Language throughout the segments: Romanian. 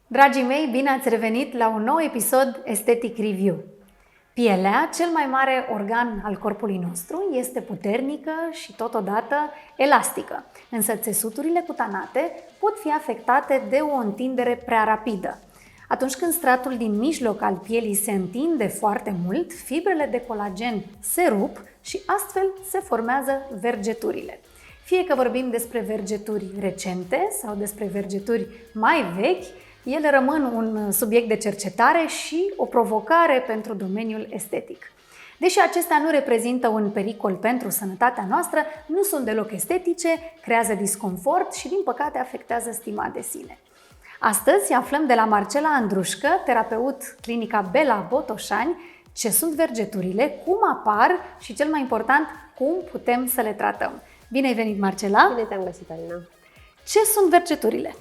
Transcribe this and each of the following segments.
Dragii mei, bine ați revenit la un nou episod Aesthetic Review. Pielea, cel mai mare organ al corpului nostru, este puternică și totodată elastică, însă țesuturile cutanate pot fi afectate de o întindere prea rapidă. Atunci când stratul din mijloc al pielii se întinde foarte mult, fibrele de colagen se rup și astfel se formează vergeturile. Fie că vorbim despre vergeturi recente sau despre vergeturi mai vechi, ele rămân un subiect de cercetare și o provocare pentru domeniul estetic. Deși acestea nu reprezintă un pericol pentru sănătatea noastră, nu sunt deloc estetice, creează disconfort și, din păcate, afectează stima de sine. Astăzi aflăm de la Marcela Andrușcă, terapeut clinica Bela Botoșani, ce sunt vergeturile, cum apar și, cel mai important, cum putem să le tratăm. Bine ai venit, Marcela! Bine te-am găsit, Alina! Ce sunt vergeturile?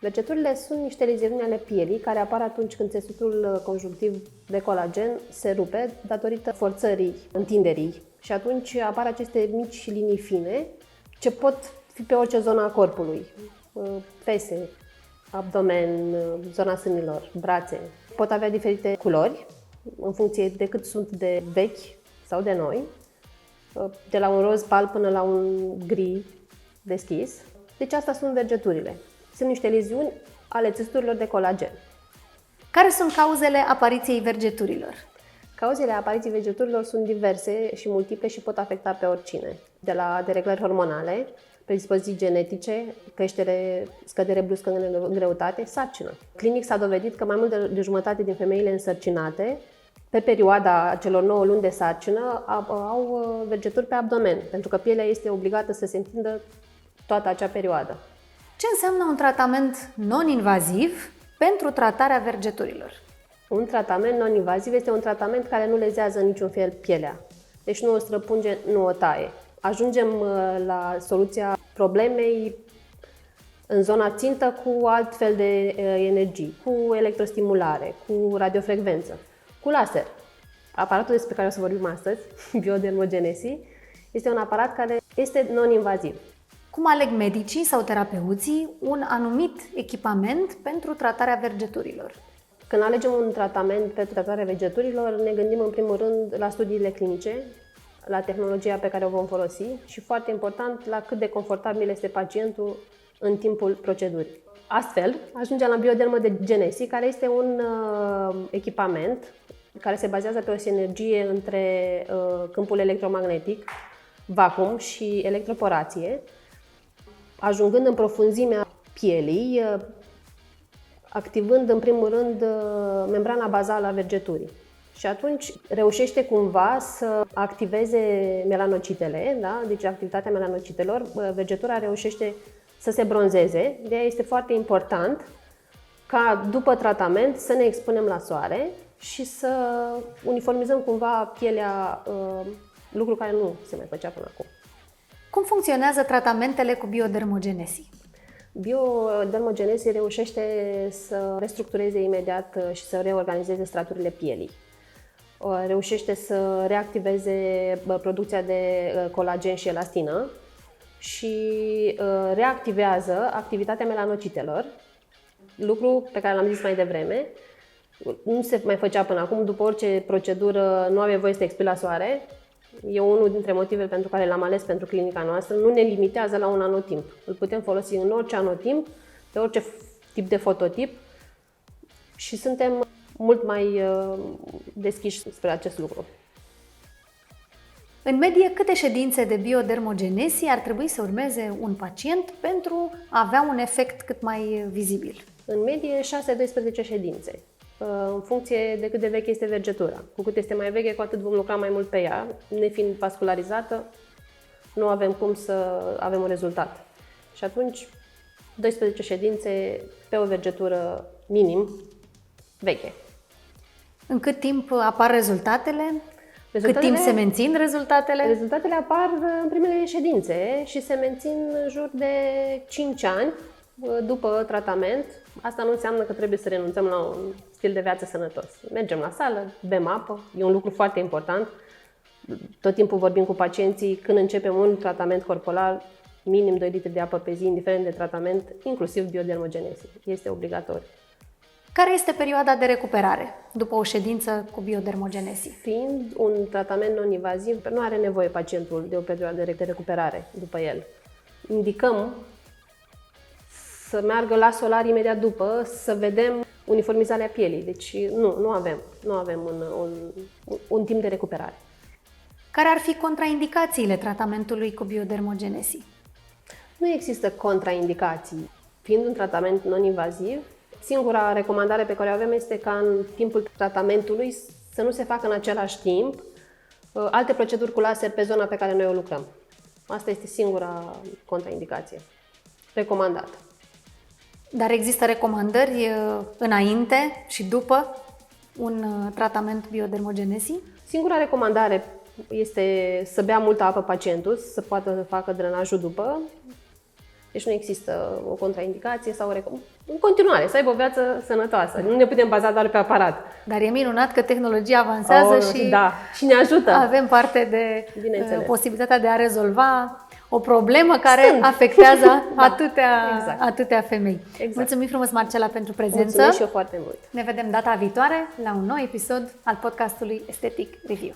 Vergeturile sunt niște leziuni ale pielii care apar atunci când țesutul conjunctiv de colagen se rupe datorită forțării, întinderii. Și atunci apar aceste mici linii fine ce pot fi pe orice zonă a corpului. Fese, abdomen, zona sânilor, brațe. Pot avea diferite culori în funcție de cât sunt de vechi sau de noi. De la un roz pal până la un gri deschis. Deci astea sunt vergeturile. Sunt niște leziuni ale țesuturilor de colagen. Care sunt cauzele apariției vergeturilor? Cauzele apariției vergeturilor sunt diverse și multiple și pot afecta pe oricine. De la dereglări hormonale, predispoziții genetice, scădere bruscă în greutate, sarcină. Clinic s-a dovedit că mai mult de jumătate din femeile însărcinate, pe perioada celor 9 luni de sarcină, au vergeturi pe abdomen, pentru că pielea este obligată să se întindă toată acea perioadă. Ce înseamnă un tratament non-invaziv pentru tratarea vergeturilor? Un tratament non-invaziv este un tratament care nu lezează în niciun fel pielea. Deci nu o străpunge, nu o taie. Ajungem la soluția problemei în zona țintă cu alt fel de energii, cu electrostimulare, cu radiofrecvență, cu laser. Aparatul despre care o să vorbim astăzi, Biodermogenesis, este un aparat care este non-invaziv. Cum aleg medicii sau terapeuții un anumit echipament pentru tratarea vergeturilor? Când alegem un tratament pentru tratarea vergeturilor, ne gândim în primul rând la studiile clinice, la tehnologia pe care o vom folosi și, foarte important, la cât de confortabil este pacientul în timpul procedurii. Astfel, ajungem la Biodermogenesis, care este un echipament care se bazează pe o sinergie între câmpul electromagnetic, vacuum și electroporație, ajungând în profunzimea pielii, activând în primul rând membrana bazală a vergeturii. Și atunci reușește cumva să activeze melanocitele, da? Deci activitatea melanocitelor, vergetura reușește să se bronzeze. De aia este foarte important ca după tratament să ne expunem la soare și să uniformizăm cumva pielea, lucru care nu se mai făcea până acum. Cum funcționează tratamentele cu Biodermogenesis? Biodermogenesis reușește să restructureze imediat și să reorganizeze straturile pielii. Reușește să reactiveze producția de colagen și elastină și reactivează activitatea melanocitelor, lucru pe care l-am zis mai devreme. Nu se mai făcea până acum, după orice procedură nu aveai voie să te expui la soare. E unul dintre motivele pentru care l-am ales pentru clinica noastră. Nu ne limitează la un anotimp. Îl putem folosi în orice anotimp, pe orice tip de fototip și suntem mult mai deschiși spre acest lucru. În medie, câte ședințe de Biodermogenesis ar trebui să urmeze un pacient pentru a avea un efect cât mai vizibil? În medie 6-12 ședințe, în funcție de cât de veche este vergetura. Cu cât este mai veche, cu atât vom lucra mai mult pe ea. Nefiind vascularizată, nu avem cum să avem un rezultat. Și atunci, 12 ședințe pe o vergetură minim veche. În cât timp apar rezultatele? Cât timp se mențin rezultatele? Rezultatele apar în primele ședințe și se mențin în jur de 5 ani după tratament. Asta nu înseamnă că trebuie să renunțăm la un stil de viață sănătos. Mergem la sală, bem apă, e un lucru foarte important. Tot timpul vorbim cu pacienții, când începem un tratament corporal, minim 2 litri de apă pe zi, indiferent de tratament, inclusiv Biodermogenesis. Este obligatoriu. Care este perioada de recuperare după o ședință cu biodermogenesie? Fiind un tratament non-invaziv, nu are nevoie pacientul de o perioadă de recuperare după el. Indicăm să meargă la solar imediat după, să vedem uniformizarea pielii. Deci nu avem un timp de recuperare. Care ar fi contraindicațiile tratamentului cu biodermogenesie? Nu există contraindicații. Fiind un tratament non-invaziv, singura recomandare pe care o avem este ca în timpul tratamentului să nu se facă în același timp alte proceduri cu laser pe zona pe care noi o lucrăm. Asta este singura contraindicație recomandată. Dar există recomandări înainte și după un tratament biodermogenesie? Singura recomandare este să bea multă apă pacientul, să poată să facă drenajul după. Deci nu există o contraindicație sau în continuare, să aibă o viață sănătoasă. Nu ne putem baza doar pe aparat. Dar e minunat că tehnologia avansează și ne ajută. Avem parte de posibilitatea de a rezolva o problemă care afectează atâtea femei. Exact. Mulțumim frumos, Marcela, pentru prezență. Mulțumesc și eu foarte mult. Ne vedem data viitoare la un nou episod al podcastului Aesthetic Review.